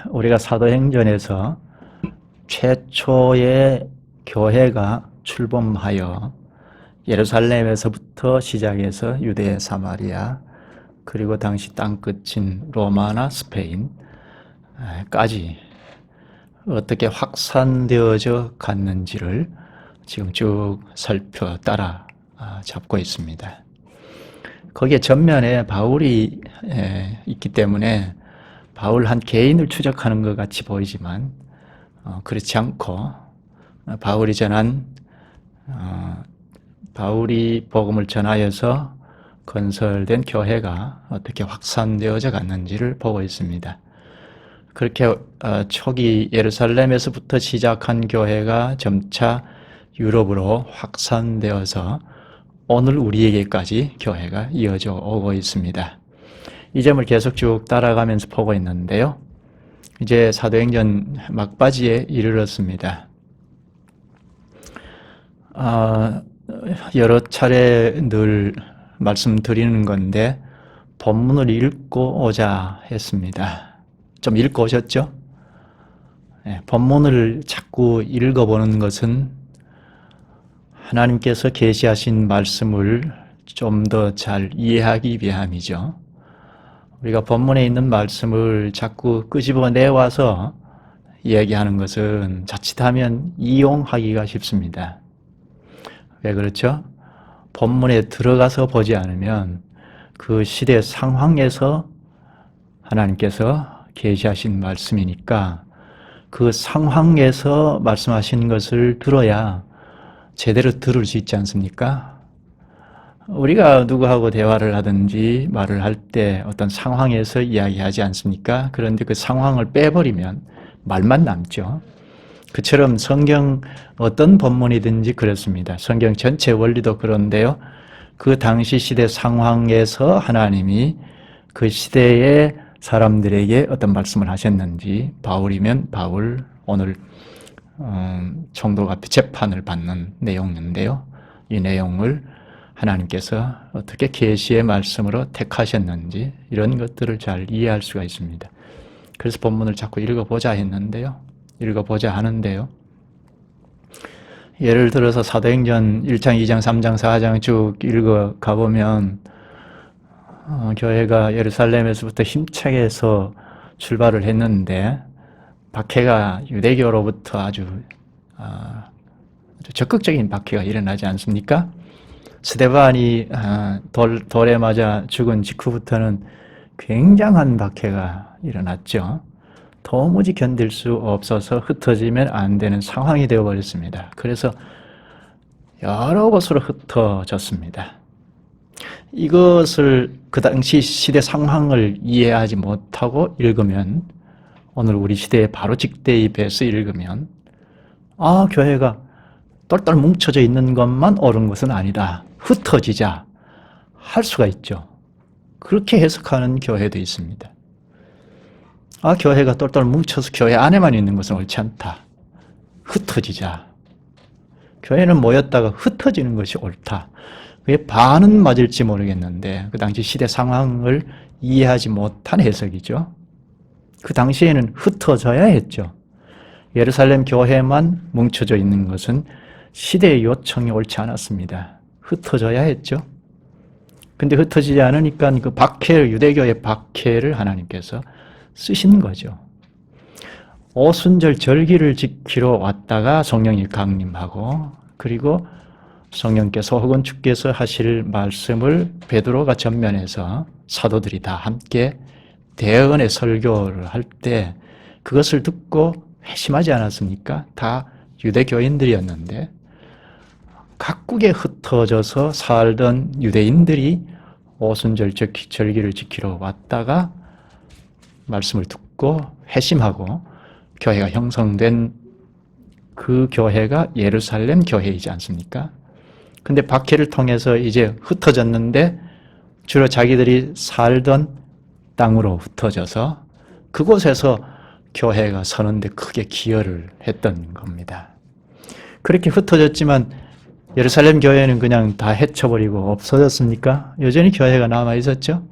우리가 사도행전에서 최초의 교회가 출범하여 예루살렘에서부터 시작해서 유대, 사마리아, 그리고 당시 땅끝인 로마나 스페인까지 어떻게 확산되어져 갔는지를 지금 쭉 따라 잡고 있습니다. 거기에 전면에 바울이 있기 때문에 바울 한 개인을 추적하는 것 같이 보이지만 그렇지 않고 바울이 복음을 전하여서 건설된 교회가 어떻게 확산되어져 갔는지를 보고 있습니다. 그렇게 초기 예루살렘에서부터 시작한 교회가 점차 유럽으로 확산되어서 오늘 우리에게까지 교회가 이어져 오고 있습니다. 이 점을 계속 쭉 따라가면서 보고 있는데요. 이제 사도행전 막바지에 이르렀습니다. 여러 차례 늘 말씀드리는 건데 본문을 읽고 오자 했습니다. 좀 읽고 오셨죠? 본문을 자꾸 읽어보는 것은 하나님께서 계시하신 말씀을 좀 더 잘 이해하기 위함이죠. 우리가 본문에 있는 말씀을 자꾸 끄집어내와서 이야기하는 것은 자칫하면 이용하기가 쉽습니다. 왜 그렇죠? 본문에 들어가서 보지 않으면 그 시대 상황에서 하나님께서 계시하신 말씀이니까 그 상황에서 말씀하신 것을 들어야 제대로 들을 수 있지 않습니까? 우리가 누구하고 대화를 하든지 말을 할 때 어떤 상황에서 이야기하지 않습니까? 그런데 그 상황을 빼버리면 말만 남죠. 그처럼 성경 어떤 본문이든지 그렇습니다. 성경 전체 원리도 그런데요. 그 당시 시대 상황에서 하나님이 그 시대의 사람들에게 어떤 말씀을 하셨는지, 바울이면 바울, 오늘 총독 앞에 재판을 받는 내용인데요. 이 내용을 하나님께서 어떻게 계시의 말씀으로 택하셨는지 이런 것들을 잘 이해할 수가 있습니다. 그래서 본문을 자꾸 읽어보자 하는데요. 예를 들어서 사도행전 1장, 2장, 3장, 4장 쭉 읽어가 보면 교회가 예루살렘에서부터 힘차게 해서 출발을 했는데 박해가 유대교로부터 아주 적극적인 박해가 일어나지 않습니까? 스데반이 돌에 맞아 죽은 직후부터는 굉장한 박해가 일어났죠. 도무지 견딜 수 없어서 흩어지면 안 되는 상황이 되어버렸습니다. 그래서 여러 곳으로 흩어졌습니다. 이것을 그 당시 시대 상황을 이해하지 못하고 읽으면 오늘 우리 시대에 바로 직대입해서 읽으면 교회가 똘똘 뭉쳐져 있는 것만 옳은 것은 아니다. 흩어지자 할 수가 있죠. 그렇게 해석하는 교회도 있습니다. 교회가 똘똘 뭉쳐서 교회 안에만 있는 것은 옳지 않다. 흩어지자. 교회는 모였다가 흩어지는 것이 옳다. 그게 반은 맞을지 모르겠는데 그 당시 시대 상황을 이해하지 못한 해석이죠. 그 당시에는 흩어져야 했죠. 예루살렘 교회만 뭉쳐져 있는 것은 시대의 요청이 옳지 않았습니다. 흩어져야 했죠. 근데 흩어지지 않으니까 그 박해를, 유대교의 박해를 하나님께서 쓰신 거죠. 오순절 절기를 지키러 왔다가 성령이 강림하고 그리고 성령께서 혹은 주께서 하실 말씀을 베드로가 전면에서 사도들이 다 함께 대언의 설교를 할 때 그것을 듣고 회심하지 않았습니까? 다 유대교인들이었는데 각국에 흩어져서 살던 유대인들이 오순절 절기를 지키러 왔다가 말씀을 듣고 회심하고 교회가 형성된 그 교회가 예루살렘 교회이지 않습니까? 근데 박해를 통해서 이제 흩어졌는데 주로 자기들이 살던 땅으로 흩어져서 그곳에서 교회가 서는데 크게 기여를 했던 겁니다. 그렇게 흩어졌지만 예루살렘 교회는 그냥 다 헤쳐버리고 없어졌습니까? 여전히 교회가 남아 있었죠?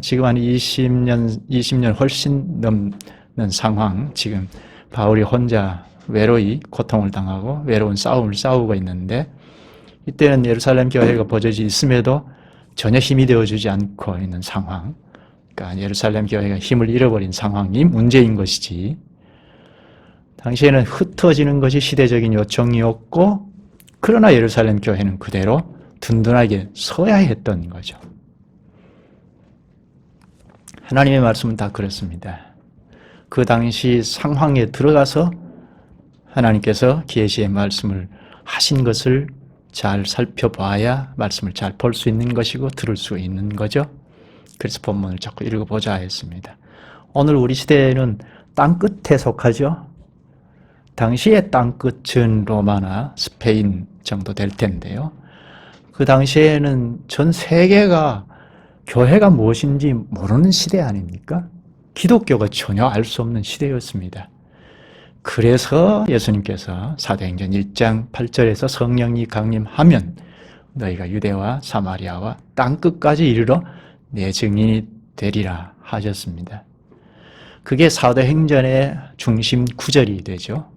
지금 한 20년 훨씬 넘는 상황, 지금 바울이 혼자 외로이 고통을 당하고 외로운 싸움을 싸우고 있는데, 이때는 예루살렘 교회가 버젓이 있음에도 전혀 힘이 되어주지 않고 있는 상황, 그러니까 예루살렘 교회가 힘을 잃어버린 상황이 문제인 것이지, 당시에는 흩어지는 것이 시대적인 요청이었고, 그러나 예루살렘 교회는 그대로 든든하게 서야 했던 거죠. 하나님의 말씀은 다 그렇습니다. 그 당시 상황에 들어가서 하나님께서 계시의 말씀을 하신 것을 잘 살펴봐야 말씀을 잘 볼 수 있는 것이고 들을 수 있는 거죠. 그래서 본문을 자꾸 읽어보자 했습니다. 오늘 우리 시대에는 땅끝에 속하죠. 당시의 땅끝은 로마나 스페인 정도 될 텐데요. 그 당시에는 전 세계가 교회가 무엇인지 모르는 시대 아닙니까? 기독교가 전혀 알 수 없는 시대였습니다. 그래서 예수님께서 사도행전 1장 8절에서 성령이 강림하면 너희가 유대와 사마리아와 땅끝까지 이르러 내 증인이 되리라 하셨습니다. 그게 사도행전의 중심 구절이 되죠.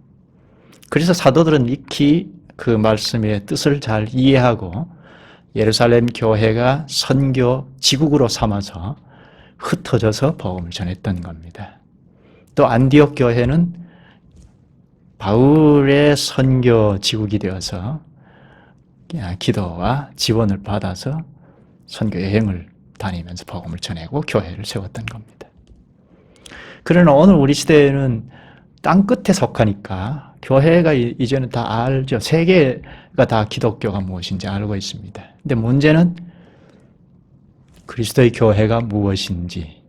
그래서 사도들은 익히 그 말씀의 뜻을 잘 이해하고 예루살렘 교회가 선교 지국으로 삼아서 흩어져서 복음을 전했던 겁니다. 또 안디옥 교회는 바울의 선교 지국이 되어서 기도와 지원을 받아서 선교 여행을 다니면서 복음을 전하고 교회를 세웠던 겁니다. 그러나 오늘 우리 시대에는 땅끝에 속하니까 교회가 이제는 다 알죠. 세계가 다 기독교가 무엇인지 알고 있습니다. 근데 문제는 그리스도의 교회가 무엇인지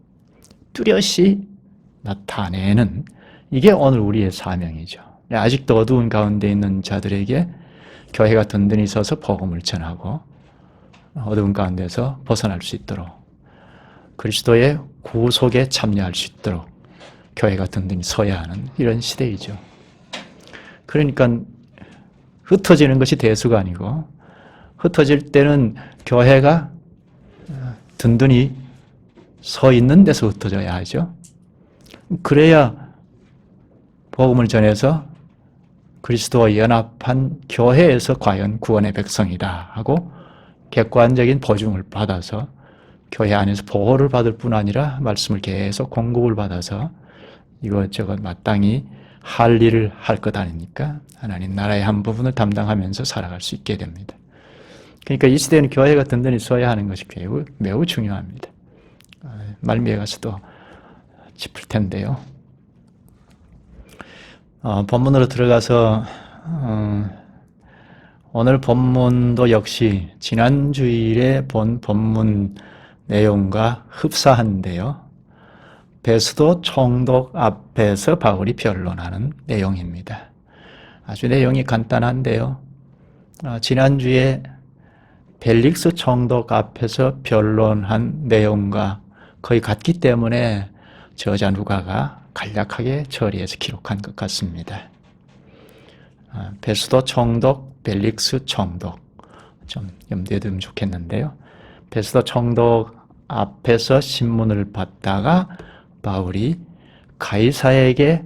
뚜렷이 나타내는, 이게 오늘 우리의 사명이죠. 아직도 어두운 가운데 있는 자들에게 교회가 든든히 서서 복음을 전하고 어두운 가운데서 벗어날 수 있도록, 그리스도의 구속에 참여할 수 있도록 교회가 든든히 서야 하는 이런 시대이죠. 그러니까 흩어지는 것이 대수가 아니고, 흩어질 때는 교회가 든든히 서 있는 데서 흩어져야 하죠. 그래야 복음을 전해서 그리스도와 연합한 교회에서 과연 구원의 백성이다 하고 객관적인 보증을 받아서 교회 안에서 보호를 받을 뿐 아니라 말씀을 계속 공급을 받아서 이것저것 마땅히 할 일을 할 것 아닙니까? 하나님 나라의 한 부분을 담당하면서 살아갈 수 있게 됩니다. 그러니까 이 시대는 교회가 든든히 서야 하는 것이 매우 중요합니다. 말미에 가서 또 짚을 텐데요. 본문으로 들어가서 오늘 본문도 역시 지난 주일에 본 본문 내용과 흡사한데요. 베스도 총독 앞에서 바울이 변론하는 내용입니다. 아주 내용이 간단한데요. 지난주에 벨릭스 총독 앞에서 변론한 내용과 거의 같기 때문에 저자 누가가 간략하게 처리해서 기록한 것 같습니다. 베스도 총독, 벨릭스 총독 좀 염두에 두면 좋겠는데요. 베스도 총독 앞에서 신문을 받다가 바울이 가이사에게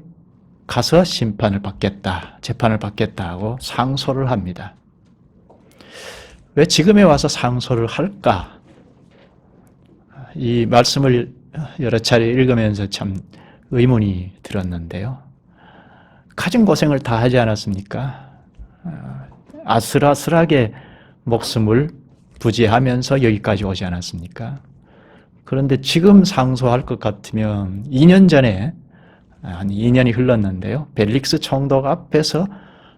가서 심판을 받겠다, 재판을 받겠다 하고 상소를 합니다. 왜 지금에 와서 상소를 할까? 이 말씀을 여러 차례 읽으면서 참 의문이 들었는데요. 가진 고생을 다 하지 않았습니까? 아슬아슬하게 목숨을 부지하면서 여기까지 오지 않았습니까? 그런데 지금 상소할 것 같으면 2년 전에, 한 2년이 흘렀는데요. 벨릭스 총독 앞에서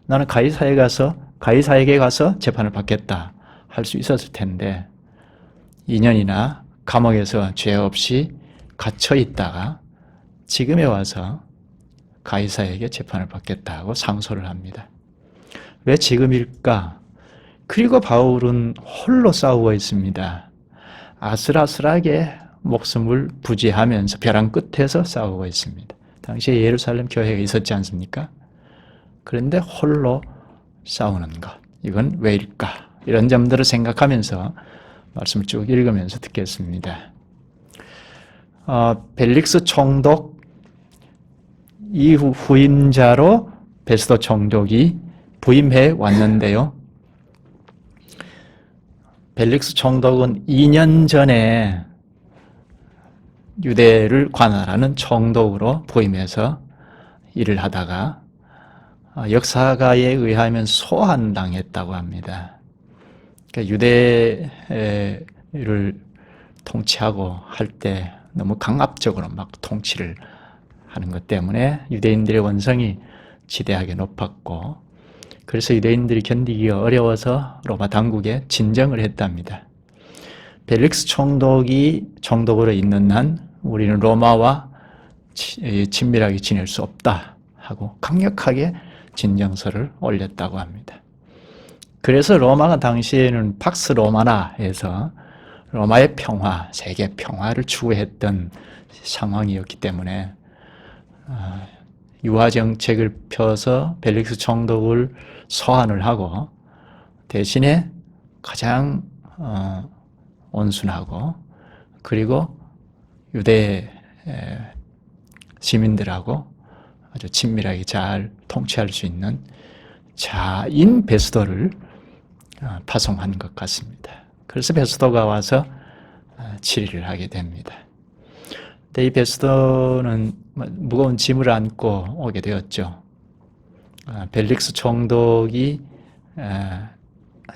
나는 가이사에게 가서 재판을 받겠다 할 수 있었을 텐데 2년이나 감옥에서 죄 없이 갇혀 있다가 지금에 와서 가이사에게 재판을 받겠다고 상소를 합니다. 왜 지금일까? 그리고 바울은 홀로 싸우고 있습니다. 아슬아슬하게 목숨을 부지하면서 벼랑 끝에서 싸우고 있습니다. 당시에 예루살렘 교회가 있었지 않습니까? 그런데 홀로 싸우는 것, 이건 왜일까? 이런 점들을 생각하면서 말씀을 쭉 읽으면서 듣겠습니다. 벨릭스 총독 이후 후임자로 베스도 총독이 부임해 왔는데요. 벨릭스 총독은 2년 전에 유대를 관할하는 총독으로 부임해서 일을 하다가 역사가에 의하면 소환당했다고 합니다. 그러니까 유대를 통치하고 할 때 너무 강압적으로 막 통치를 하는 것 때문에 유대인들의 원성이 지대하게 높았고, 그래서 유대인들이 견디기가 어려워서 로마 당국에 진정을 했답니다. 벨릭스 총독이 총독으로 있는 한 우리는 로마와 친밀하게 지낼 수 없다 하고 강력하게 진정서를 올렸다고 합니다. 그래서 로마가 당시에는 팍스 로마나에서 로마의 평화, 세계 평화를 추구했던 상황이었기 때문에 유화 정책을 펴서 벨릭스 총독을 소환을 하고 대신에 가장 온순하고 그리고 유대 시민들하고 아주 친밀하게 잘 통치할 수 있는 자인 베스도를 파송한 것 같습니다. 그래서 베스도가 와서 치리를 하게 됩니다. 근데 이 베스도는 무거운 짐을 안고 오게 되었죠. 벨릭스 총독이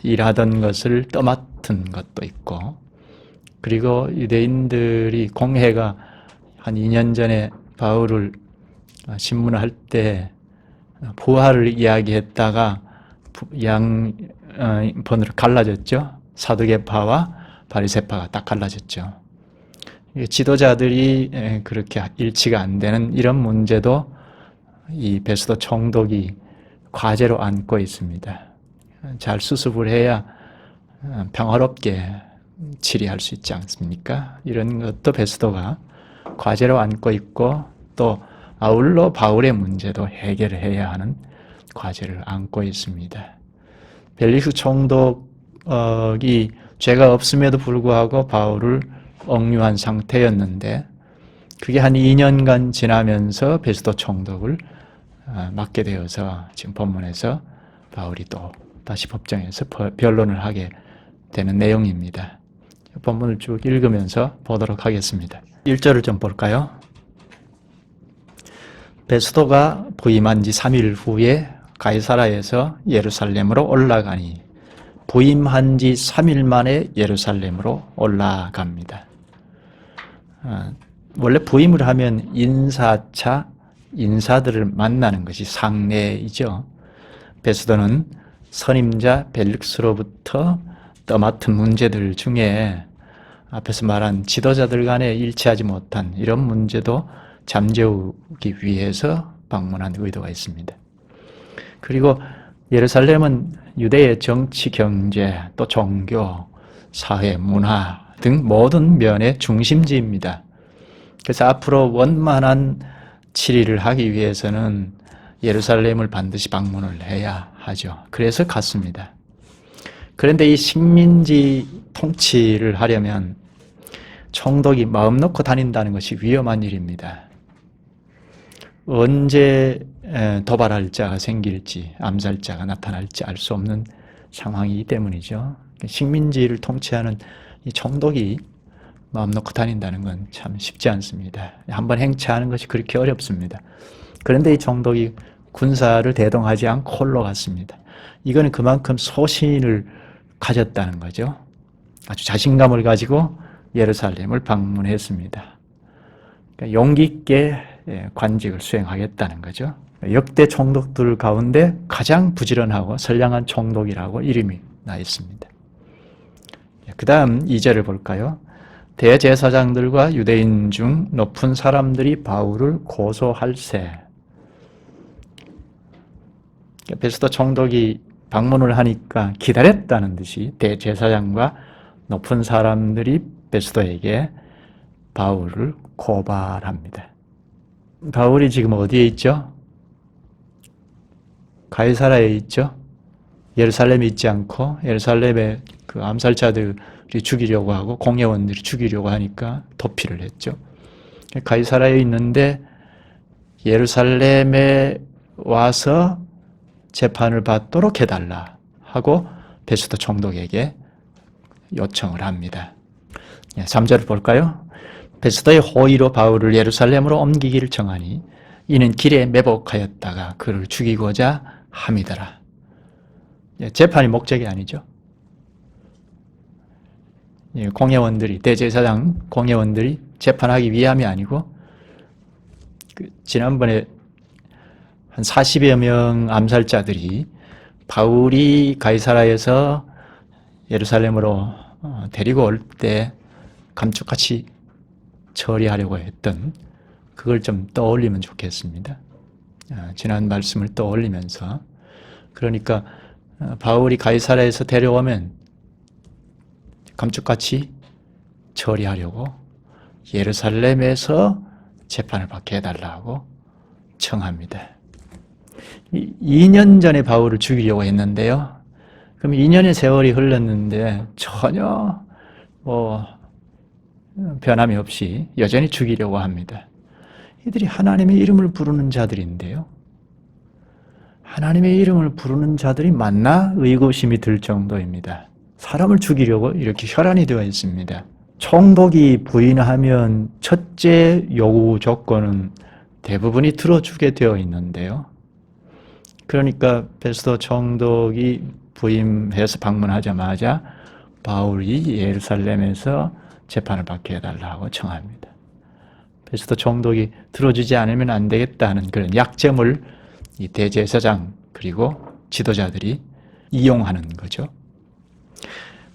일하던 것을 떠맡은 것도 있고, 그리고 유대인들이 공회가 한 2년 전에 바울을 신문할 때 부활을 이야기했다가 양번으로 갈라졌죠. 사두개파와 바리새파가 딱 갈라졌죠. 지도자들이 그렇게 일치가 안 되는 이런 문제도 이 베스도 총독이 과제로 안고 있습니다. 잘 수습을 해야 평화롭게 치리할 수 있지 않습니까? 이런 것도 베스도가 과제로 안고 있고, 또 아울러 바울의 문제도 해결을 해야 하는 과제를 안고 있습니다. 벨릭스 총독이 죄가 없음에도 불구하고 바울을 억류한 상태였는데, 그게 한 2년간 지나면서 베스도 총독을 맡게 되어서 지금 본문에서 바울이 또 다시 법정에서 변론을 하게 되는 내용입니다. 본문을 쭉 읽으면서 보도록 하겠습니다. 1절을 좀 볼까요? 베스도가 부임한 지 3일 후에 가이사라에서 예루살렘으로 올라가니, 부임한 지 3일 만에 예루살렘으로 올라갑니다. 원래 부임을 하면 인사차, 인사들을 만나는 것이 상례이죠. 베스도는 선임자 벨릭스로부터 떠맡은 문제들 중에 앞에서 말한 지도자들 간에 일치하지 못한 이런 문제도 잠재우기 위해서 방문한 의도가 있습니다. 그리고 예루살렘은 유대의 정치, 경제, 또 종교, 사회, 문화 등 모든 면의 중심지입니다. 그래서 앞으로 원만한 치리를 하기 위해서는 예루살렘을 반드시 방문을 해야 하죠. 그래서 갔습니다. 그런데 이 식민지 통치를 하려면 총독이 마음 놓고 다닌다는 것이 위험한 일입니다. 언제 도발할 자가 생길지, 암살자가 나타날지 알 수 없는 상황이기 때문이죠. 식민지를 통치하는 이 총독이 마음 놓고 다닌다는 건 참 쉽지 않습니다. 한번 행차하는 것이 그렇게 어렵습니다. 그런데 이 총독이 군사를 대동하지 않고 홀로 갔습니다. 이거는 그만큼 소신을 가졌다는 거죠. 아주 자신감을 가지고 예루살렘을 방문했습니다. 그러니까 용기 있게 관직을 수행하겠다는 거죠. 역대 총독들 가운데 가장 부지런하고 선량한 총독이라고 이름이 나 있습니다. 그 다음 2절을 볼까요? 대제사장들과 유대인 중 높은 사람들이 바울을 고소할세. 베스도 총독이 방문을 하니까 기다렸다는 듯이 대제사장과 높은 사람들이 베스도에게 바울을 고발합니다. 바울이 지금 어디에 있죠? 가이사라에 있죠? 예루살렘에 있지 않고 예루살렘에 그 암살자들이 죽이려고 하고 공회원들이 죽이려고 하니까 도피를 했죠. 가이사라에 있는데 예루살렘에 와서 재판을 받도록 해달라 하고 베스도 총독에게 요청을 합니다. 3절을 볼까요? 베스도의 호의로 바울을 예루살렘으로 옮기기를 청하니 이는 길에 매복하였다가 그를 죽이고자 함이더라. 재판이 목적이 아니죠. 공회원들이, 대제사장 공회원들이 재판하기 위함이 아니고, 지난번에 한 40여 명 암살자들이 바울이 가이사라에서 예루살렘으로 데리고 올 때 감쪽같이 처리하려고 했던 그걸 좀 떠올리면 좋겠습니다. 지난 말씀을 떠올리면서, 그러니까 바울이 가이사라에서 데려오면 감쪽같이 처리하려고 예루살렘에서 재판을 받게 해달라고 청합니다. 2년 전에 바울을 죽이려고 했는데요. 그럼 2년의 세월이 흘렀는데 전혀 변함이 없이 여전히 죽이려고 합니다. 이들이 하나님의 이름을 부르는 자들인데요. 하나님의 이름을 부르는 자들이 맞나 의구심이 들 정도입니다. 사람을 죽이려고 이렇게 혈안이 되어 있습니다. 총독이 부인하면 첫째 요구 조건은 대부분이 들어주게 되어 있는데요. 그러니까 베스도 총독이 부임해서 방문하자마자 바울이 예루살렘에서 재판을 받게 해달라고 청합니다. 베스도 총독이 들어주지 않으면 안 되겠다 하는 그런 약점을 이 대제사장 그리고 지도자들이 이용하는 거죠.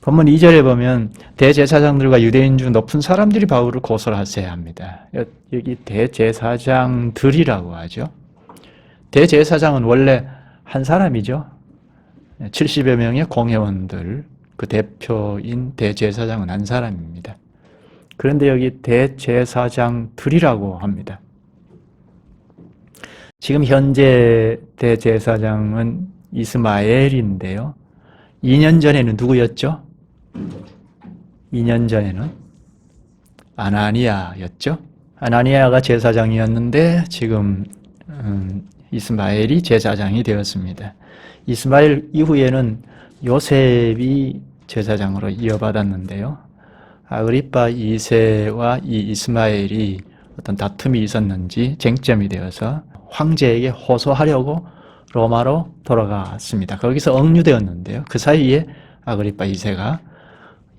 본문 2절에 보면 대제사장들과 유대인 중 높은 사람들이 바울을 고소하셔야 합니다. 여기 대제사장들이라고 하죠. 대제사장은 원래 한 사람이죠. 70여 명의 공회원들, 그 대표인 대제사장은 한 사람입니다. 그런데 여기 대제사장들이라고 합니다. 지금 현재 대제사장은 이스마엘인데요. 2년 전에는 누구였죠? 2년 전에는 아나니아였죠. 아나니아가 제사장이었는데 지금 이스마엘이 제사장이 되었습니다. 이스마엘 이후에는 요셉이 제사장으로 이어받았는데요. 아그리파 2세와 이 이스마엘이 어떤 다툼이 있었는지 쟁점이 되어서 황제에게 호소하려고 로마로 돌아갔습니다. 거기서 억류되었는데요. 그 사이에 아그리파 2세가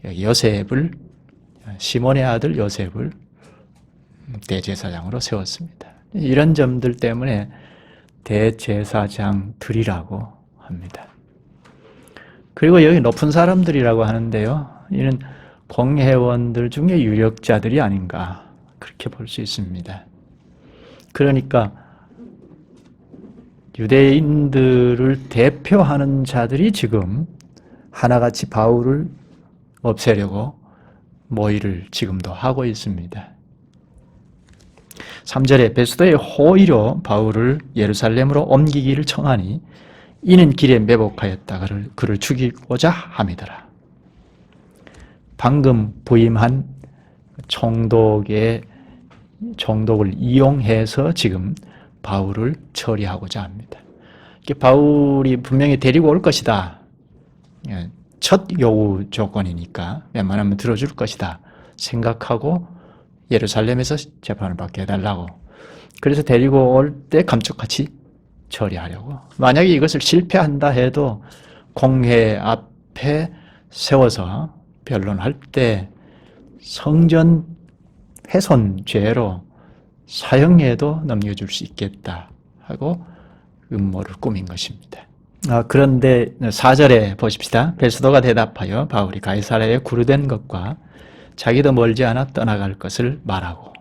요셉을, 시몬의 아들 요셉을 대제사장으로 세웠습니다. 이런 점들 때문에 대제사장들이라고 합니다. 그리고 여기 높은 사람들이라고 하는데요. 이는 공회원들 중에 유력자들이 아닌가 그렇게 볼 수 있습니다. 그러니까 유대인들을 대표하는 자들이 지금 하나같이 바울을 없애려고 모의를 지금도 하고 있습니다. 3절에 베스도의 호의로 바울을 예루살렘으로 옮기기를 청하니 이는 길에 매복하였다 그를 죽이고자 함이더라. 방금 부임한 총독을 이용해서 지금 바울을 처리하고자 합니다. 바울이 분명히 데리고 올 것이다. 첫 요구 조건이니까 웬만하면 들어줄 것이다 생각하고 예루살렘에서 재판을 받게 해달라고. 그래서 데리고 올 때 감쪽같이 처리하려고. 만약에 이것을 실패한다 해도 공회 앞에 세워서 변론할 때 성전 훼손죄로 사형에도 넘겨줄 수 있겠다 하고 음모를 꾸민 것입니다. 그런데 4절에 보십시다. 베스도가 대답하여 바울이 가이사라에 구류된 것과 자기도 멀지 않아 떠나갈 것을 말하고.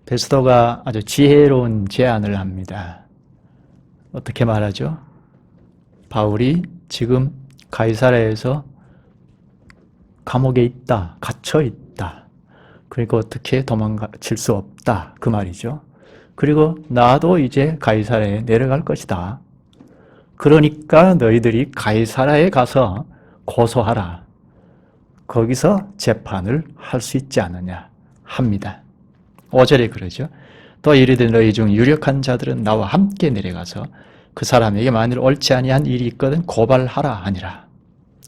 베스도가 아주 지혜로운 제안을 합니다. 어떻게 말하죠? 바울이 지금 가이사라에서 감옥에 있다, 갇혀 있다. 그리고 어떻게 도망칠 수 없다. 그 말이죠. 그리고 나도 이제 가이사라에 내려갈 것이다. 그러니까 너희들이 가이사라에 가서 고소하라. 거기서 재판을 할 수 있지 않느냐 합니다. 5절에 그러죠. 또 이르되 너희 중 유력한 자들은 나와 함께 내려가서 그 사람에게 만일 옳지 아니한 일이 있거든 고발하라 하니라.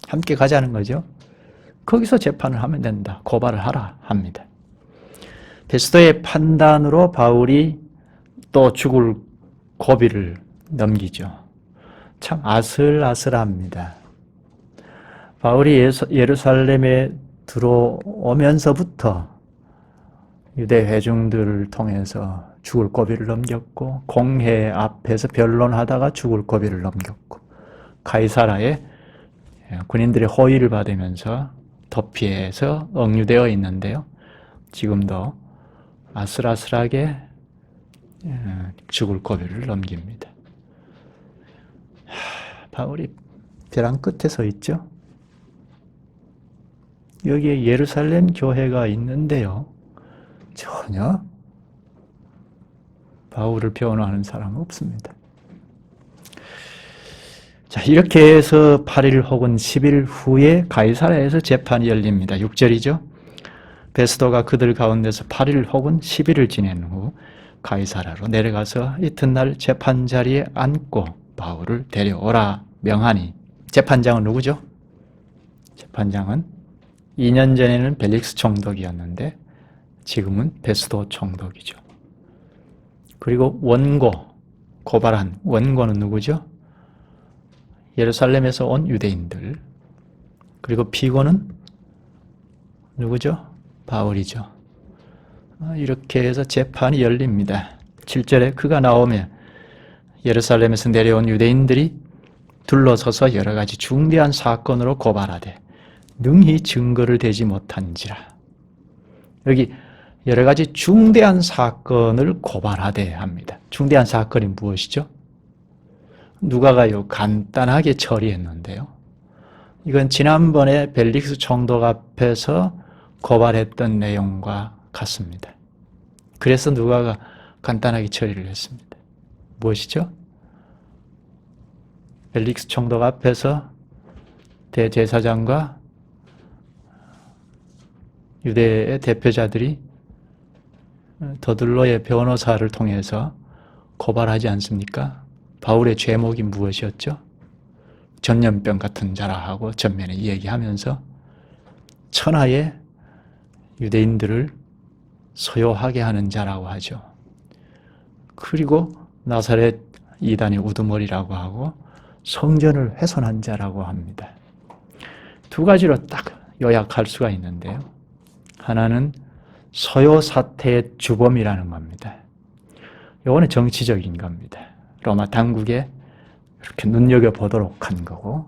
함께 가자는 거죠. 거기서 재판을 하면 된다. 고발을 하라 합니다. 베스도의 판단으로 바울이 또 죽을 고비를 넘기죠. 참 아슬아슬합니다. 바울이 예루살렘에 들어오면서부터 유대 회중들을 통해서 죽을 고비를 넘겼고 공회 앞에서 변론하다가 죽을 고비를 넘겼고 가이사라의 군인들의 호의를 받으면서 도피해서 억류되어 있는데요. 지금도 아슬아슬하게 죽을 고비를 넘깁니다. 바울이 벼랑 끝에 서 있죠. 여기에 예루살렘 교회가 있는데요. 전혀 바울을 변호하는 사람은 없습니다. 자, 이렇게 해서 8일 혹은 10일 후에 가이사랴에서 재판이 열립니다. 6절이죠. 베스도가 그들 가운데서 8일 혹은 10일을 지낸 후 가이사랴로 내려가서 이튿날 재판 자리에 앉고 바울을 데려오라 명하니, 재판장은 누구죠? 재판장은 2년 전에는 벨릭스 총독이었는데 지금은 베스도 총독이죠. 그리고 원고, 고발한 원고는 누구죠? 예루살렘에서 온 유대인들. 그리고 피고는 누구죠? 바울이죠. 이렇게 해서 재판이 열립니다. 7절에 그가 나오며 예루살렘에서 내려온 유대인들이 둘러서서 여러 가지 중대한 사건으로 고발하되 능히 증거를 대지 못한지라. 여기 여러 가지 중대한 사건을 고발하되 합니다. 중대한 사건이 무엇이죠? 누가가요 간단하게 처리했는데요. 이건 지난번에 벨릭스 총독 앞에서 고발했던 내용과 같습니다. 그래서 누가가 간단하게 처리를 했습니다. 무엇이죠? 벨릭스 총독 앞에서 대제사장과 유대의 대표자들이 더들로의 변호사를 통해서 고발하지 않습니까? 바울의 죄목이 무엇이었죠? 전염병 같은 자라 하고 전면에 이야기하면서 천하의 유대인들을 소요하게 하는 자라고 하죠. 그리고 나사렛 이단의 우두머리라고 하고 성전을 훼손한 자라고 합니다. 두 가지로 딱 요약할 수가 있는데요. 하나는 소요 사태의 주범이라는 겁니다. 이거는 정치적인 겁니다. 로마 당국에 이렇게 눈여겨보도록 한 거고,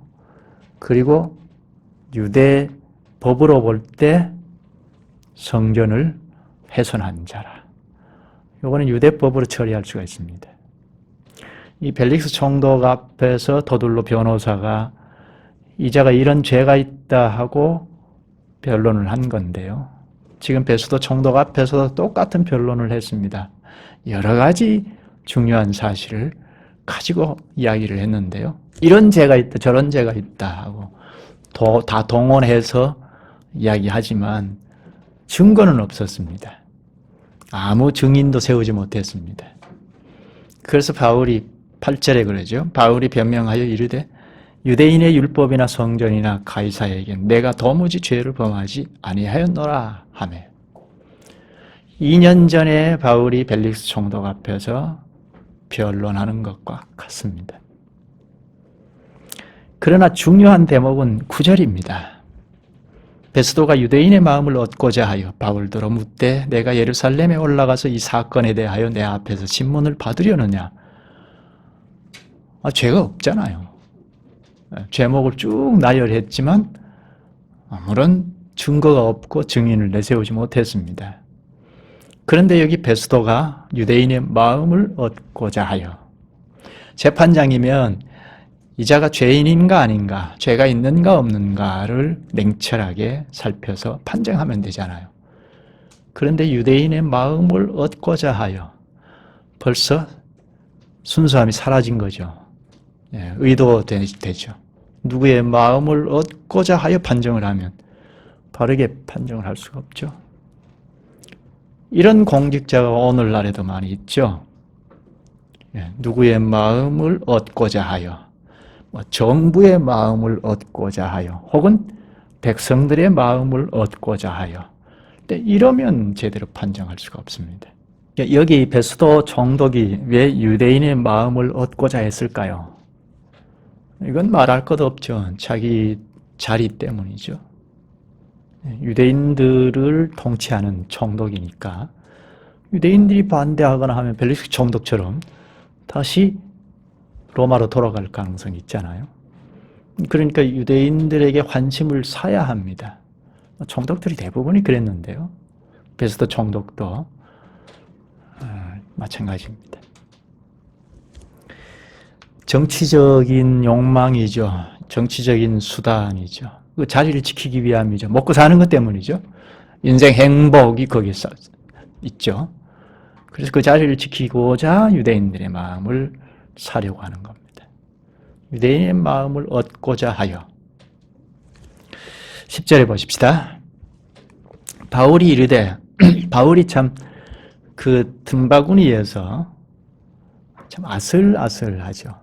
그리고 유대 법으로 볼 때 성전을 훼손한 자라. 이거는 유대법으로 처리할 수가 있습니다. 이 벨릭스 총독 앞에서 더둘로 변호사가 이 자가 이런 죄가 있다 하고 변론을 한 건데요. 지금 베스도 총독 앞에서도 똑같은 변론을 했습니다. 여러 가지 중요한 사실을 가지고 이야기를 했는데요. 이런 죄가 있다, 저런 죄가 있다 하고 다 동원해서 이야기하지만 증거는 없었습니다. 아무 증인도 세우지 못했습니다. 그래서 바울이 8절에 그러죠. 바울이 변명하여 이르되 유대인의 율법이나 성전이나 가이사에게 내가 도무지 죄를 범하지 아니하였노라 하며, 2년 전에 바울이 벨릭스 총독 앞에서 변론하는 것과 같습니다. 그러나 중요한 대목은 9절입니다. 베스도가 유대인의 마음을 얻고자 하여 바울더러 묻되 내가 예루살렘에 올라가서 이 사건에 대하여 내 앞에서 신문을 받으려느냐? 죄가 없잖아요. 죄목을 쭉 나열했지만 아무런 증거가 없고 증인을 내세우지 못했습니다. 그런데 여기 베스도가 유대인의 마음을 얻고자 하여, 재판장이면 이 자가 죄인인가 아닌가, 죄가 있는가 없는가를 냉철하게 살펴서 판정하면 되잖아요. 그런데 유대인의 마음을 얻고자 하여, 벌써 순수함이 사라진 거죠. 의도되죠. 누구의 마음을 얻고자 하여 판정을 하면 바르게 판정을 할 수가 없죠. 이런 공직자가 오늘날에도 많이 있죠. 누구의 마음을 얻고자 하여, 정부의 마음을 얻고자 하여, 혹은 백성들의 마음을 얻고자 하여. 이러면 제대로 판정할 수가 없습니다. 여기 베스도 총독이 왜 유대인의 마음을 얻고자 했을까요? 이건 말할 것 없죠. 자기 자리 때문이죠. 유대인들을 통치하는 총독이니까 유대인들이 반대하거나 하면 벨릭스 총독처럼 다시 로마로 돌아갈 가능성이 있잖아요. 그러니까 유대인들에게 환심을 사야 합니다. 총독들이 대부분이 그랬는데요. 베스도 총독도 마찬가지입니다. 정치적인 욕망이죠. 정치적인 수단이죠. 그 자리를 지키기 위함이죠. 먹고 사는 것 때문이죠. 인생 행복이 거기에 있죠. 그래서 그 자리를 지키고자 유대인들의 마음을 사려고 하는 겁니다. 유대인의 마음을 얻고자 하여. 10절에 보십시다. 바울이 이르되, 바울이 참 그 틈바구니에서 참 아슬아슬하죠.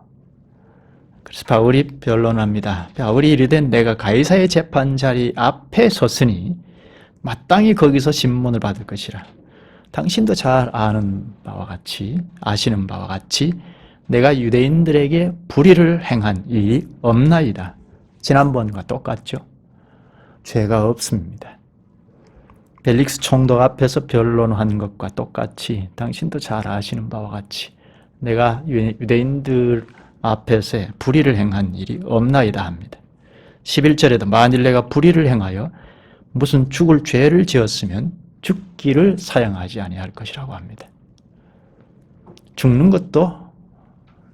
그래서 바울이 변론합니다. 바울이 이르되 내가 가이사의 재판 자리 앞에 섰으니 마땅히 거기서 신문을 받을 것이라. 당신도 잘 아시는 바와 같이 내가 유대인들에게 불의를 행한 일이 없나이다. 지난번과 똑같죠. 죄가 없습니다. 벨릭스 총독 앞에서 변론한 것과 똑같이 당신도 잘 아시는 바와 같이 내가 유대인들 앞에서 불의를 행한 일이 없나이다 합니다. 11절에도 만일 내가 불의를 행하여 무슨 죽을 죄를 지었으면 죽기를 사양하지 아니할 것이라고 합니다. 죽는 것도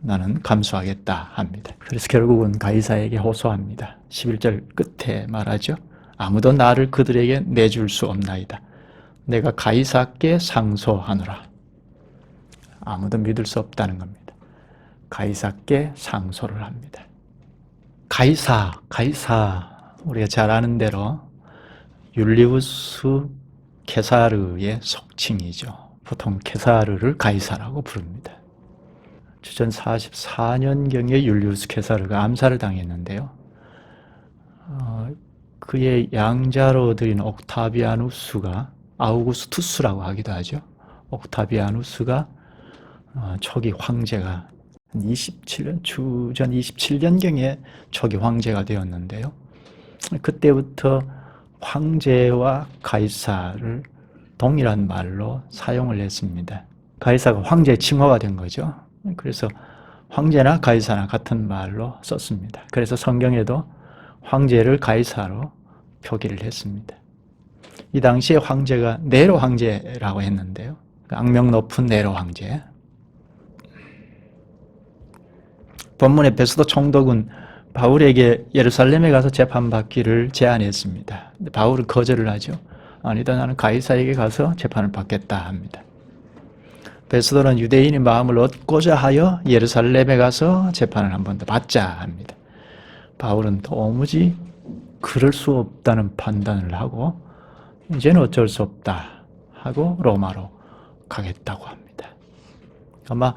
나는 감수하겠다 합니다. 그래서 결국은 가이사에게 호소합니다. 11절 끝에 말하죠. 아무도 나를 그들에게 내줄 수 없나이다. 내가 가이사께 상소하노라. 아무도 믿을 수 없다는 겁니다. 가이사께 상소를 합니다. 가이사, 우리가 잘 아는 대로 율리우스 케사르의 속칭이죠. 보통 케사르를 가이사라고 부릅니다. 주전 44년경에 율리우스 케사르가 암살을 당했는데요. 그의 양자로 드린 옥타비아누스가 아우구스투스라고 하기도 하죠. 옥타비아누스가 초기 황제가 27년, 주전 27년경에 초기 황제가 되었는데요. 그때부터 황제와 가이사를 동일한 말로 사용을 했습니다. 가이사가 황제의 칭호가 된 거죠. 그래서 황제나 가이사나 같은 말로 썼습니다. 그래서 성경에도 황제를 가이사로 표기를 했습니다. 이 당시에 황제가 네로 황제라고 했는데요. 악명 높은 네로 황제. 본문의 베스도 총독은 바울에게 예루살렘에 가서 재판받기를 제안했습니다. 근데 바울은 거절을 하죠. 아니다, 나는 가이사에게 가서 재판을 받겠다 합니다. 베스도는 유대인의 마음을 얻고자 하여 예루살렘에 가서 재판을 한 번 더 받자 합니다. 바울은 도무지 그럴 수 없다는 판단을 하고 이제는 어쩔 수 없다 하고 로마로 가겠다고 합니다. 아마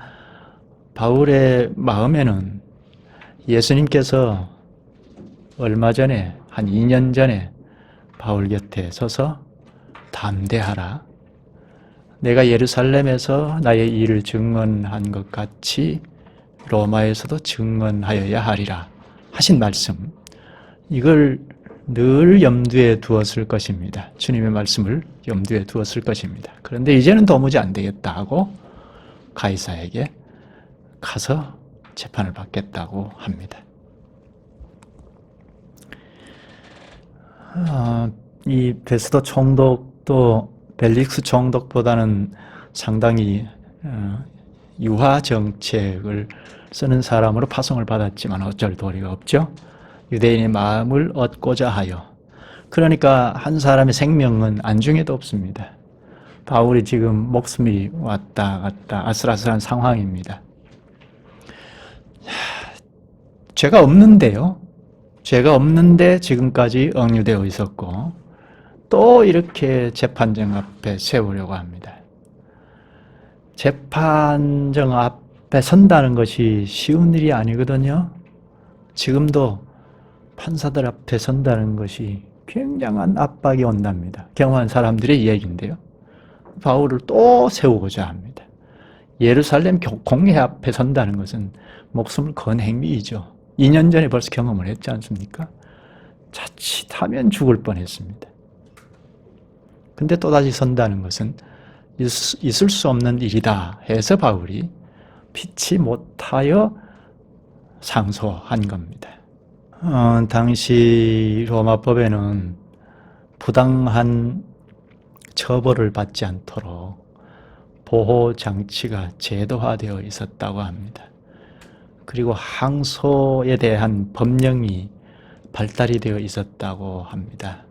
바울의 마음에는 예수님께서 얼마 전에 한 2년 전에 바울 곁에 서서 담대하라. 내가 예루살렘에서 나의 일을 증언한 것 같이 로마에서도 증언하여야 하리라 하신 말씀, 이걸 늘 염두에 두었을 것입니다. 주님의 말씀을 염두에 두었을 것입니다. 그런데 이제는 도무지 안 되겠다 하고 가이사에게 가서 재판을 받겠다고 합니다. 이 베스도 총독도 벨릭스 총독보다는 상당히 유화 정책을 쓰는 사람으로 파송을 받았지만 어쩔 도리가 없죠. 유대인의 마음을 얻고자 하여. 그러니까 한 사람의 생명은 안중에도 없습니다. 바울이 지금 목숨이 왔다 갔다 아슬아슬한 상황입니다. 죄가 없는데요. 죄가 없는데 지금까지 억류되어 있었고 또 이렇게 재판정 앞에 세우려고 합니다. 재판정 앞에 선다는 것이 쉬운 일이 아니거든요. 지금도 판사들 앞에 선다는 것이 굉장한 압박이 온답니다. 경험한 사람들의 이야기인데요. 바울을 또 세우고자 합니다. 예루살렘 공회 앞에 선다는 것은 목숨을 건 행위이죠. 2년 전에 벌써 경험을 했지 않습니까? 자칫하면 죽을 뻔했습니다. 근데 또다시 선다는 것은 있을 수 없는 일이다 해서 바울이 피치 못하여 상소한 겁니다. 당시 로마법에는 부당한 처벌을 받지 않도록 보호장치가 제도화되어 있었다고 합니다. 그리고 항소에 대한 법령이 발달이 되어 있었다고 합니다.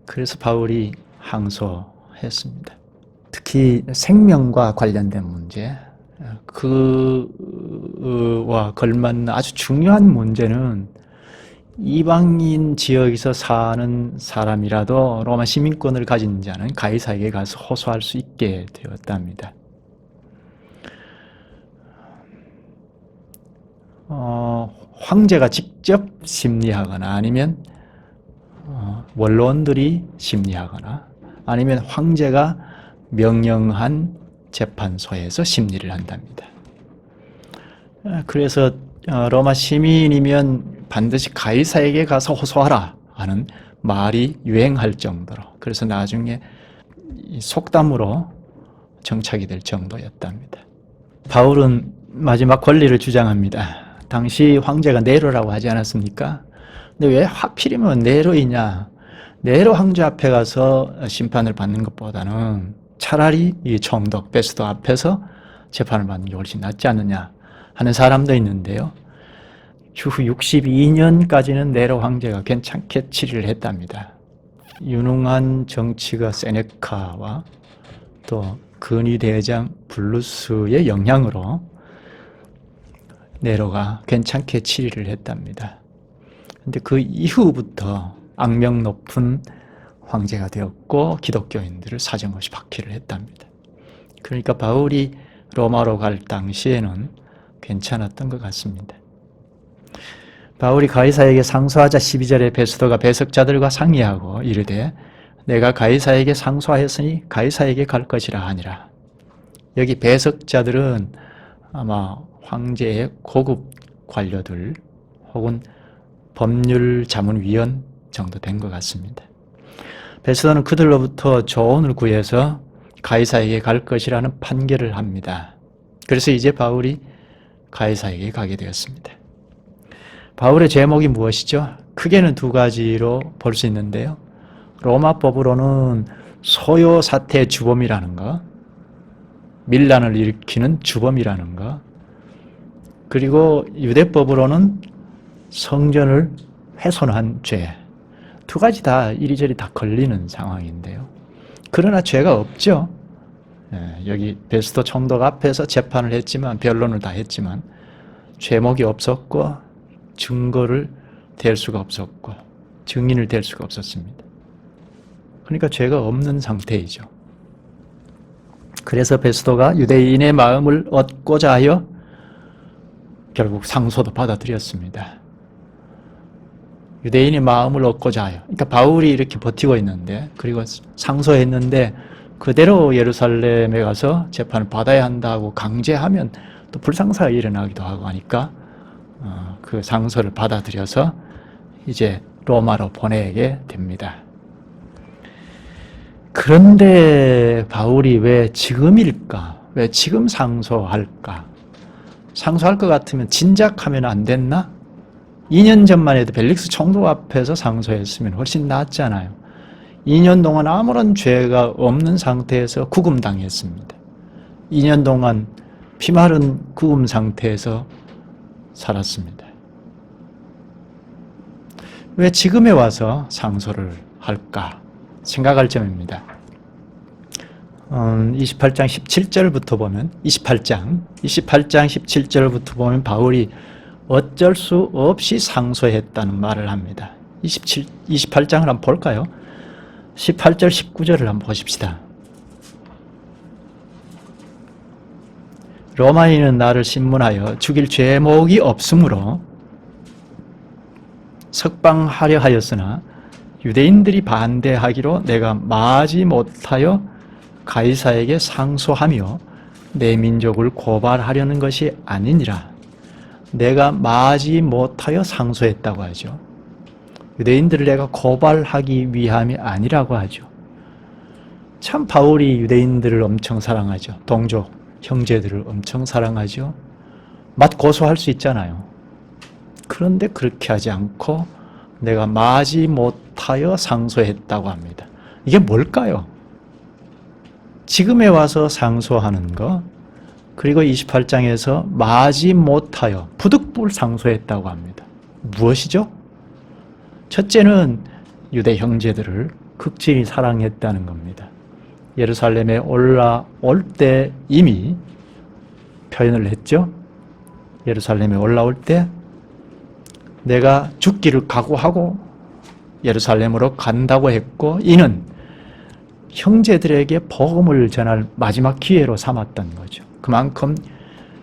그래서 바울이 항소했습니다. 특히 생명과 관련된 문제, 그와 걸맞는 아주 중요한 문제는 이방인 지역에서 사는 사람이라도 로마 시민권을 가진 자는 가이사에게 가서 호소할 수 있게 되었답니다. 황제가 직접 심리하거나 아니면 원로원들이 심리하거나 아니면 황제가 명령한 재판소에서 심리를 한답니다. 그래서 로마 시민이면 반드시 가이사에게 가서 호소하라 하는 말이 유행할 정도로, 그래서 나중에 속담으로 정착이 될 정도였답니다. 바울은 마지막 권리를 주장합니다. 당시 황제가 네로라고 하지 않았습니까? 근데 왜 하필이면 네로이냐? 네로 황제 앞에 가서 심판을 받는 것보다는 차라리 이 총독 베스도 앞에서 재판을 받는 게 훨씬 낫지 않느냐 하는 사람도 있는데요. 주후 62년까지는 네로 황제가 괜찮게 치리를 했답니다. 유능한 정치가 세네카와 또 근위대장 블루스의 영향으로 네로가 괜찮게 치리를 했답니다. 근데 그 이후부터 악명 높은 황제가 되었고 기독교인들을 사정없이 박해를 했답니다. 그러니까 바울이 로마로 갈 당시에는 괜찮았던 것 같습니다. 바울이 가이사에게 상소하자 12절에 베스도가 배석자들과 상의하고 이르되 내가 가이사에게 상소하였으니 가이사에게 갈 것이라 하니라. 여기 배석자들은 아마 황제의 고급 관료들 혹은 법률자문위원 정도 된 것 같습니다. 베스도는 그들로부터 조언을 구해서 가이사에게 갈 것이라는 판결을 합니다. 그래서 이제 바울이 가이사에게 가게 되었습니다. 바울의 제목이 무엇이죠? 크게는 두 가지로 볼 수 있는데요. 로마법으로는 소요 사태의 주범이라는 거, 밀란을 일으키는 주범이라는 거, 그리고 유대법으로는 성전을 훼손한 죄, 두 가지 다 이리저리 다 걸리는 상황인데요. 그러나 죄가 없죠. 여기 베스도 총독 앞에서 재판을 했지만, 변론을 다 했지만 죄목이 없었고 증거를 댈 수가 없었고 증인을 댈 수가 없었습니다. 그러니까 죄가 없는 상태이죠. 그래서 베스도가 유대인의 마음을 얻고자 하여 결국 상소도 받아들였습니다. 유대인의 마음을 얻고자 하여. 그러니까 바울이 이렇게 버티고 있는데, 그리고 상소했는데 그대로 예루살렘에 가서 재판을 받아야 한다고 강제하면 또 불상사가 일어나기도 하고 하니까 그 상소를 받아들여서 이제 로마로 보내게 됩니다. 그런데 바울이 왜 지금일까? 왜 지금 상소할까? 상소할 것 같으면 진작하면 안 됐나? 2년 전만 해도 벨릭스 총독 앞에서 상소했으면 훨씬 낫잖아요. 2년 동안 아무런 죄가 없는 상태에서 구금당했습니다. 2년 동안 피마른 구금 상태에서 살았습니다. 왜 지금에 와서 상소를 할까 생각할 점입니다. 28장 17절부터 보면 28장 17절부터 보면 바울이 어쩔 수 없이 상소했다는 말을 합니다. 28장을 한번 볼까요? 18절 19절을 한번 보십시다. 로마인은 나를 신문하여 죽일 죄목이 없으므로 석방하려 하였으나 유대인들이 반대하기로 내가 마지 못하여 가이사에게 상소하며 내 민족을 고발하려는 것이 아니니라. 내가 마지 못하여 상소했다고 하죠. 유대인들을 내가 고발하기 위함이 아니라고 하죠. 참 바울이 유대인들을 엄청 사랑하죠. 동족, 형제들을 엄청 사랑하죠. 맛 고소할 수 있잖아요. 그런데 그렇게 하지 않고 내가 마지 못하여 상소했다고 합니다. 이게 뭘까요? 지금에 와서 상소하는 거, 그리고 28장에서 마지 못하여 부득불 상소했다고 합니다. 무엇이죠? 첫째는 유대 형제들을 극진히 사랑했다는 겁니다. 예루살렘에 올라올 때 이미 표현을 했죠. 예루살렘에 올라올 때 내가 죽기를 각오하고 예루살렘으로 간다고 했고, 이는 형제들에게 복음을 전할 마지막 기회로 삼았던 거죠. 그만큼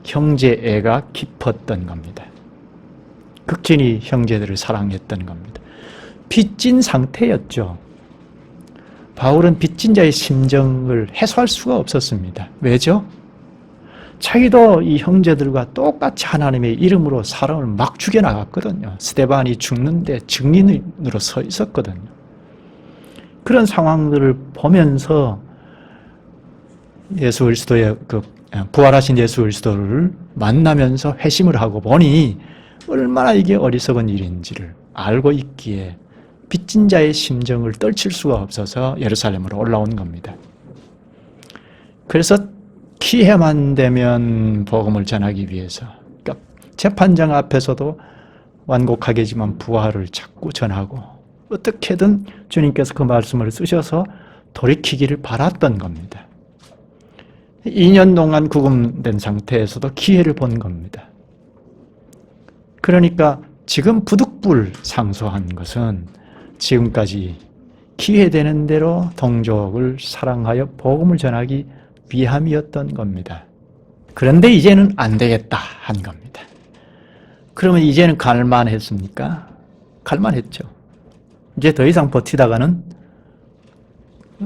형제애가 깊었던 겁니다. 극진히 형제들을 사랑했던 겁니다. 빚진 상태였죠. 바울은 빚진 자의 심정을 해소할 수가 없었습니다. 왜죠? 자기도 이 형제들과 똑같이 하나님의 이름으로 사람을 막 죽여나갔거든요. 스데반이 죽는데 증인으로 서 있었거든요. 그런 상황들을 보면서 예수 그리스도의 부활하신 예수 그리스도를 만나면서 회심을 하고 보니 얼마나 이게 어리석은 일인지를 알고 있기에 빚진 자의 심정을 떨칠 수가 없어서 예루살렘으로 올라온 겁니다. 그래서 기회만 되면 복음을 전하기 위해서, 그러니까 재판장 앞에서도 완곡하게지만 부활을 자꾸 전하고 어떻게든 주님께서 그 말씀을 쓰셔서 돌이키기를 바랐던 겁니다. 2년 동안 구금된 상태에서도 기회를 본 겁니다. 그러니까 지금 부득불 상소한 것은 지금까지 기회되는 대로 동족을 사랑하여 복음을 전하기 위함이었던 겁니다. 그런데 이제는 안 되겠다 한 겁니다. 그러면 이제는 갈만했습니까? 갈만했죠. 이제 더 이상 버티다가는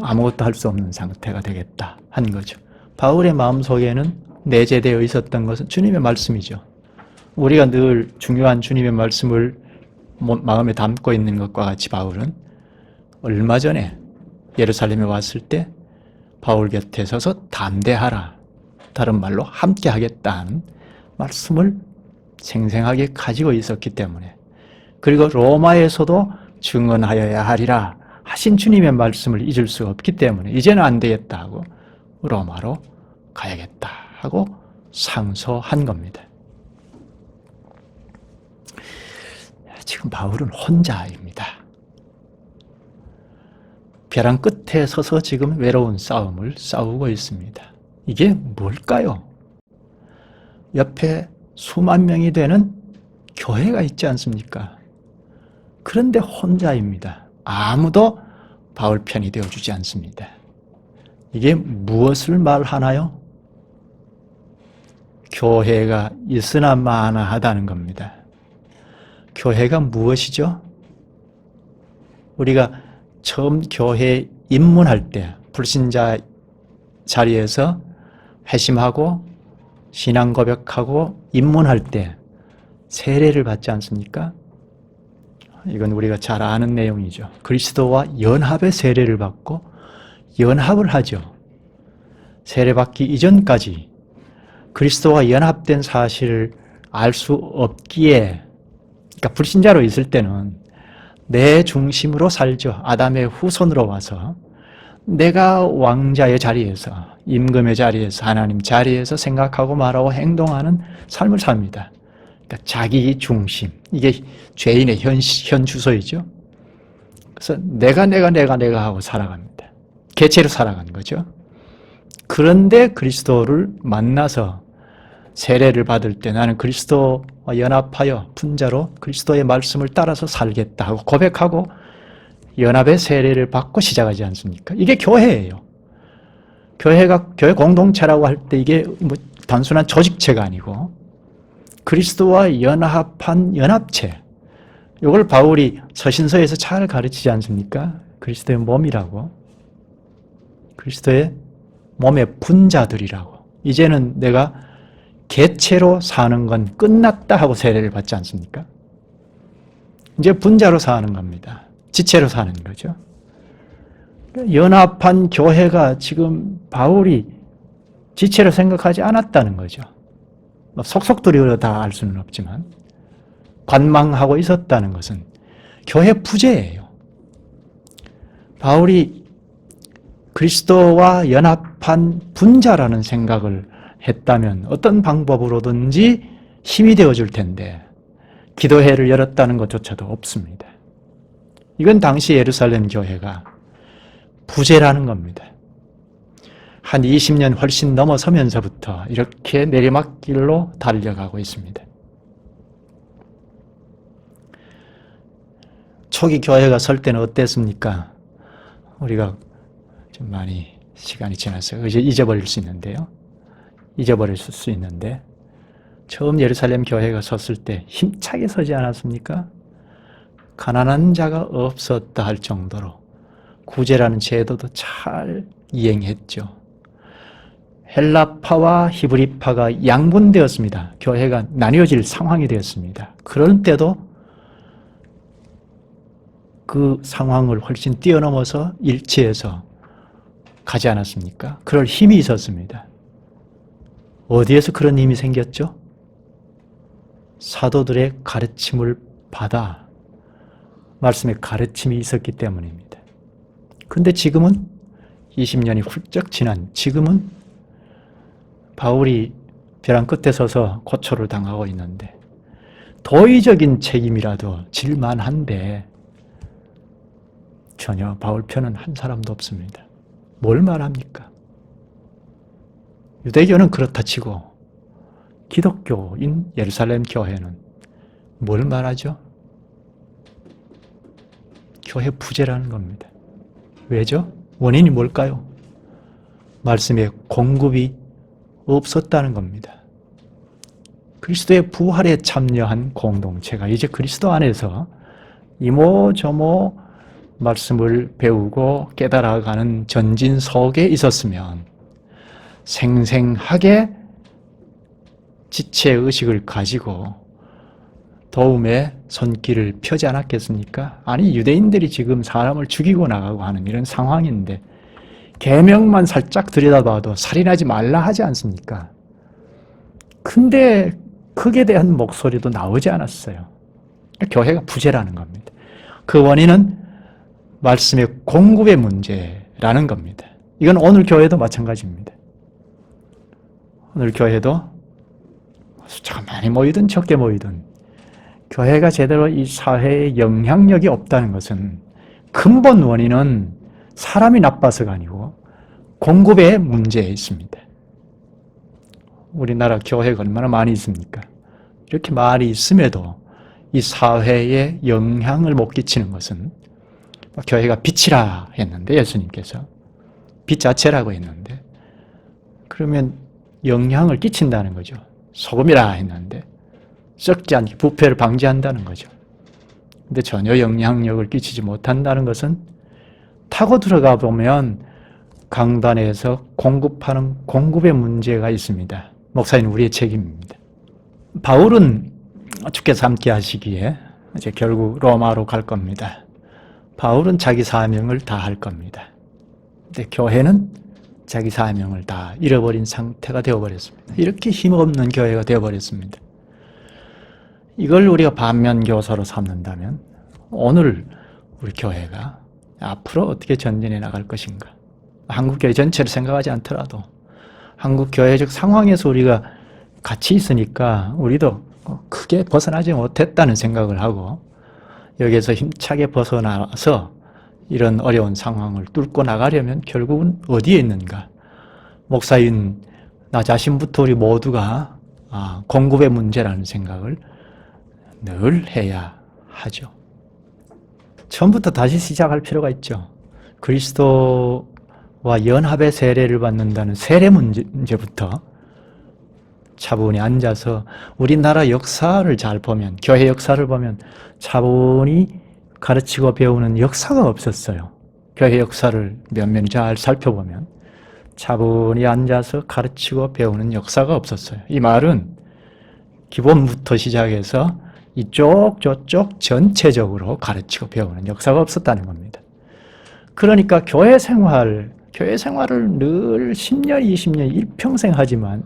아무것도 할 수 없는 상태가 되겠다 한 거죠. 바울의 마음속에는 내재되어 있었던 것은 주님의 말씀이죠. 우리가 늘 중요한 주님의 말씀을 마음에 담고 있는 것과 같이 바울은 얼마 전에 예루살렘에 왔을 때 바울 곁에 서서 담대하라, 다른 말로 함께 하겠다는 말씀을 생생하게 가지고 있었기 때문에, 그리고 로마에서도 증언하여야 하리라 하신 주님의 말씀을 잊을 수 없기 때문에 이제는 안 되겠다 하고 로마로 가야겠다 하고 상소한 겁니다. 지금 바울은 혼자입니다. 벼랑 끝에 서서 지금 외로운 싸움을 싸우고 있습니다. 이게 뭘까요? 옆에 수만 명이 되는 교회가 있지 않습니까? 그런데 혼자입니다. 아무도 바울 편이 되어주지 않습니다. 이게 무엇을 말하나요? 교회가 있으나 마나하다는 겁니다. 교회가 무엇이죠? 우리가 처음 교회에 입문할 때 불신자 자리에서 회심하고 신앙 고백하고 입문할 때 세례를 받지 않습니까? 이건 우리가 잘 아는 내용이죠. 그리스도와 연합의 세례를 받고 연합을 하죠. 세례받기 이전까지 그리스도와 연합된 사실을 알 수 없기에, 그러니까 불신자로 있을 때는 내 중심으로 살죠. 아담의 후손으로 와서 내가 왕자의 자리에서, 임금의 자리에서, 하나님 자리에서 생각하고 말하고 행동하는 삶을 삽니다. 그러니까 자기 중심, 이게 죄인의 현 주소이죠. 그래서 내가 하고 살아갑니다. 개체로 살아간 거죠. 그런데 그리스도를 만나서 세례를 받을 때 나는 그리스도와 연합하여 분자로 그리스도의 말씀을 따라서 살겠다 하고 고백하고 연합의 세례를 받고 시작하지 않습니까? 이게 교회예요. 교회 공동체라고 할 때 이게 뭐 단순한 조직체가 아니고 그리스도와 연합한 연합체. 이걸 바울이 서신서에서 잘 가르치지 않습니까? 그리스도의 몸이라고. 그리스도의 몸의 분자들이라고. 이제는 내가 개체로 사는 건 끝났다 하고 세례를 받지 않습니까? 이제 분자로 사는 겁니다. 지체로 사는 거죠. 연합한 교회가 지금 바울이 지체로 생각하지 않았다는 거죠. 속속들이 다 알 수는 없지만 관망하고 있었다는 것은 교회 부재예요. 바울이 그리스도와 연합한 분자라는 생각을 했다면 어떤 방법으로든지 힘이 되어줄 텐데 기도회를 열었다는 것조차도 없습니다. 이건 당시 예루살렘 교회가 부재라는 겁니다. 한 20년 훨씬 넘어서면서부터 이렇게 내리막길로 달려가고 있습니다. 초기 교회가 설 때는 어땠습니까? 우리가 좀 많이 시간이 지나서 이제 잊어버릴 수 있는데요. 잊어버릴 수 있는데 처음 예루살렘 교회가 섰을 때 힘차게 서지 않았습니까? 가난한 자가 없었다 할 정도로 구제라는 제도도 잘 이행했죠. 헬라파와 히브리파가 양분되었습니다. 교회가 나뉘어질 상황이 되었습니다. 그럴 때도 그 상황을 훨씬 뛰어넘어서 일치해서 가지 않았습니까? 그럴 힘이 있었습니다. 어디에서 그런 힘이 생겼죠? 사도들의 가르침을 받아 말씀의 가르침이 있었기 때문입니다. 그런데 지금은 20년이 훌쩍 지난 지금은 바울이 벼랑 끝에 서서 고초를 당하고 있는데 도의적인 책임이라도 질 만한데 전혀 바울 편은 한 사람도 없습니다. 뭘 말합니까? 유대교는 그렇다 치고 기독교인 예루살렘 교회는 뭘 말하죠? 교회 부재라는 겁니다. 왜죠? 원인이 뭘까요? 말씀의 공급이 없었다는 겁니다. 그리스도의 부활에 참여한 공동체가 이제 그리스도 안에서 이모저모 말씀을 배우고 깨달아가는 전진 속에 있었으면 생생하게 지체의식을 가지고 도움의 손길을 펴지 않았겠습니까? 아니 유대인들이 지금 사람을 죽이고 나가고 하는 이런 상황인데 계명만 살짝 들여다봐도 살인하지 말라 하지 않습니까? 근데 그에 대한 목소리도 나오지 않았어요. 교회가 부재라는 겁니다. 그 원인은 말씀의 공급의 문제라는 겁니다. 이건 오늘 교회도 마찬가지입니다. 오늘 교회도 숫자가 많이 모이든 적게 모이든 교회가 제대로 이 사회에 영향력이 없다는 것은 근본 원인은 사람이 나빠서가 아니고 공급의 문제에 있습니다. 우리나라 교회가 얼마나 많이 있습니까? 이렇게 많이 있음에도 이 사회에 영향을 못 끼치는 것은 교회가 빛이라 했는데 예수님께서 빛 자체라고 했는데 그러면 영향을 끼친다는 거죠. 소금이라 했는데 썩지 않게 부패를 방지한다는 거죠. 근데 전혀 영향력을 끼치지 못한다는 것은 타고 들어가 보면 강단에서 공급하는 공급의 문제가 있습니다. 목사님 우리의 책임입니다. 바울은 주께서 함께 하시기에 이제 결국 로마로 갈 겁니다. 바울은 자기 사명을 다 할 겁니다. 근데 교회는 자기 사명을 다 잃어버린 상태가 되어버렸습니다. 이렇게 힘없는 교회가 되어버렸습니다. 이걸 우리가 반면교사로 삼는다면 오늘 우리 교회가 앞으로 어떻게 전진해 나갈 것인가. 한국교회 전체를 생각하지 않더라도 한국교회적 상황에서 우리가 같이 있으니까 우리도 크게 벗어나지 못했다는 생각을 하고 여기에서 힘차게 벗어나서 이런 어려운 상황을 뚫고 나가려면 결국은 어디에 있는가? 목사인 나 자신부터 우리 모두가 공급의 문제라는 생각을 늘 해야 하죠. 처음부터 다시 시작할 필요가 있죠. 그리스도와 연합의 세례를 받는다는 세례 문제부터 차분히 앉아서 우리나라 역사를 잘 보면, 교회 역사를 보면 차분히 가르치고 배우는 역사가 없었어요. 교회 역사를 면면히 잘 살펴보면 차분히 앉아서 가르치고 배우는 역사가 없었어요. 이 말은 기본부터 시작해서 이쪽 저쪽 전체적으로 가르치고 배우는 역사가 없었다는 겁니다. 그러니까 교회 생활을 늘 10년, 20년, 일평생 하지만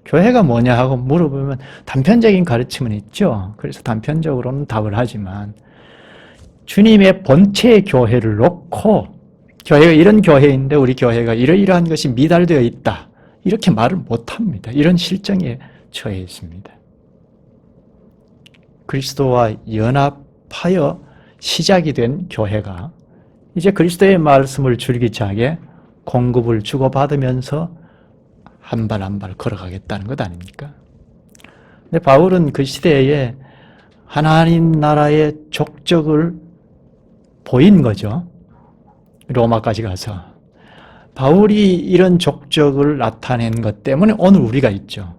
교회가 뭐냐 하고 물어보면 단편적인 가르침은 있죠. 그래서 단편적으로는 답을 하지만 주님의 본체의 교회를 놓고 교회가 이런 교회인데 우리 교회가 이러이러한 것이 미달되어 있다. 이렇게 말을 못합니다. 이런 실정에 처해 있습니다. 그리스도와 연합하여 시작이 된 교회가 이제 그리스도의 말씀을 줄기차게 공급을 주고받으면서 한 발 한 발 걸어가겠다는 것 아닙니까? 근데 바울은 그 시대에 하나님 나라의 족적을 보인 거죠. 로마까지 가서. 바울이 이런 족적을 나타낸 것 때문에 오늘 우리가 있죠.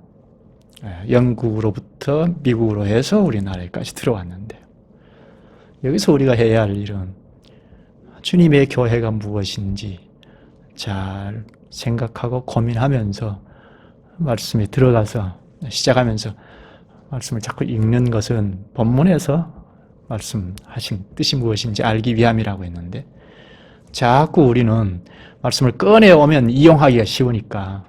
영국으로부터 미국으로 해서 우리나라에까지 들어왔는데요. 여기서 우리가 해야 할 일은 주님의 교회가 무엇인지 잘 생각하고 고민하면서 말씀에 들어가서 시작하면서 말씀을 자꾸 읽는 것은 본문에서 말씀하신 뜻이 무엇인지 알기 위함이라고 했는데 자꾸 우리는 말씀을 꺼내오면 이용하기가 쉬우니까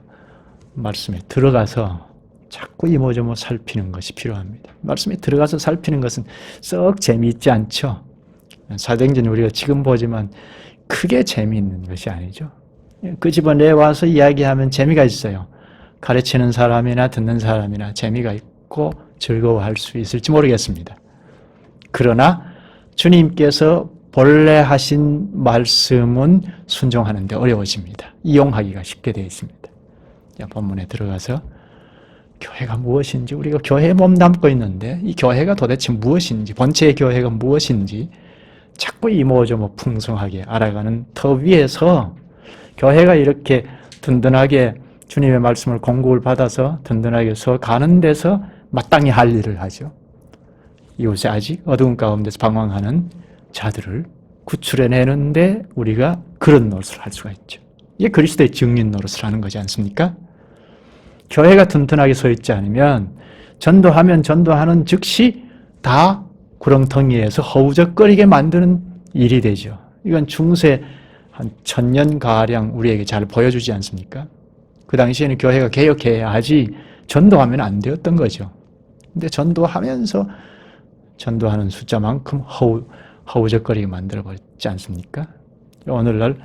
말씀에 들어가서 자꾸 이모저모 살피는 것이 필요합니다. 말씀에 들어가서 살피는 것은 썩 재미있지 않죠. 사도행전 우리가 지금 보지만 크게 재미있는 것이 아니죠. 그 집안에 와서 이야기하면 재미가 있어요. 가르치는 사람이나 듣는 사람이나 재미가 있고 즐거워할 수 있을지 모르겠습니다. 그러나 주님께서 본래 하신 말씀은 순종하는데 어려워집니다. 이용하기가 쉽게 되어 있습니다. 본문에 들어가서 교회가 무엇인지, 우리가 교회에 몸담고 있는데 이 교회가 도대체 무엇인지, 본체의 교회가 무엇인지 자꾸 이모저모 풍성하게 알아가는 터 위에서 교회가 이렇게 든든하게 주님의 말씀을 공급을 받아서 든든하게 서 가는 데서 마땅히 할 일을 하죠. 이곳에 아직 어두운 가운데서 방황하는 자들을 구출해내는데 우리가 그런 노릇을 할 수가 있죠. 이게 그리스도의 증인 노릇을 하는 거지 않습니까? 교회가 튼튼하게 서 있지 않으면 전도하면 전도하는 즉시 다 구렁텅이에서 허우적거리게 만드는 일이 되죠. 이건 중세 한 1000년가량 우리에게 잘 보여주지 않습니까? 그 당시에는 교회가 개혁해야 하지 전도하면 안 되었던 거죠. 근데 전도하면서 전도하는 숫자만큼 허우적거리게 만들어버렸지 않습니까? 오늘날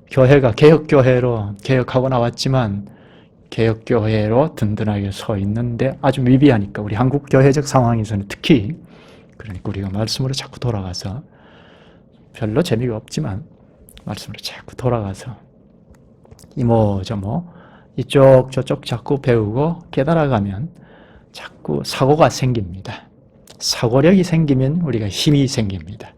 교회가 개혁교회로 개혁하고 나왔지만 개혁교회로 든든하게 서 있는데 아주 미비하니까 우리 한국 교회적 상황에서는 특히 그러니까 우리가 말씀으로 자꾸 돌아가서 별로 재미가 없지만 말씀으로 자꾸 돌아가서 이모저모 이쪽 저쪽 자꾸 배우고 깨달아가면 자꾸 사고가 생깁니다. 사고력이 생기면 우리가 힘이 생깁니다.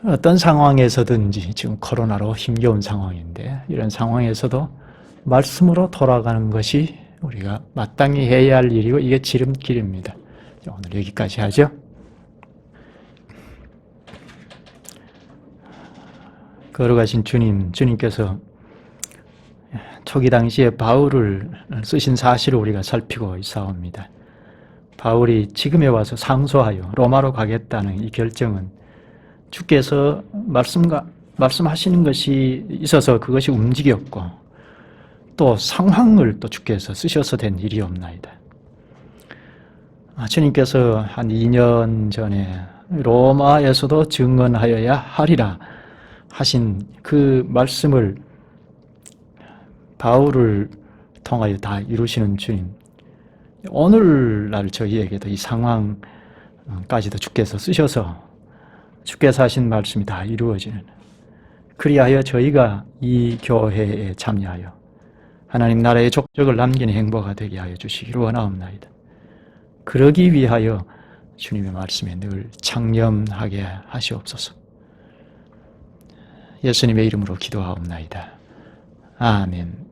어떤 상황에서든지 지금 코로나로 힘겨운 상황인데 이런 상황에서도 말씀으로 돌아가는 것이 우리가 마땅히 해야 할 일이고 이게 지름길입니다. 오늘 여기까지 하죠. 걸어가신 주님께서 초기 당시에 바울을 쓰신 사실을 우리가 살피고 있사옵니다. 바울이 지금에 와서 상소하여 로마로 가겠다는 이 결정은 주께서 말씀하시는 것이 있어서 그것이 움직였고 또 상황을 또 주께서 쓰셔서 된 일이옵나이다. 주님께서 한 2년 전에 로마에서도 증언하여야 하리라 하신 그 말씀을 바울을 통하여 다 이루시는 주님, 오늘날 저희에게도 이 상황까지도 주께서 쓰셔서 주께서 하신 말씀이 다 이루어지는, 그리하여 저희가 이 교회에 참여하여 하나님 나라의 족적을 남기는 행보가 되게 하여 주시기를 원하옵나이다. 그러기 위하여 주님의 말씀에 늘 창념하게 하시옵소서. 예수님의 이름으로 기도하옵나이다. 아멘.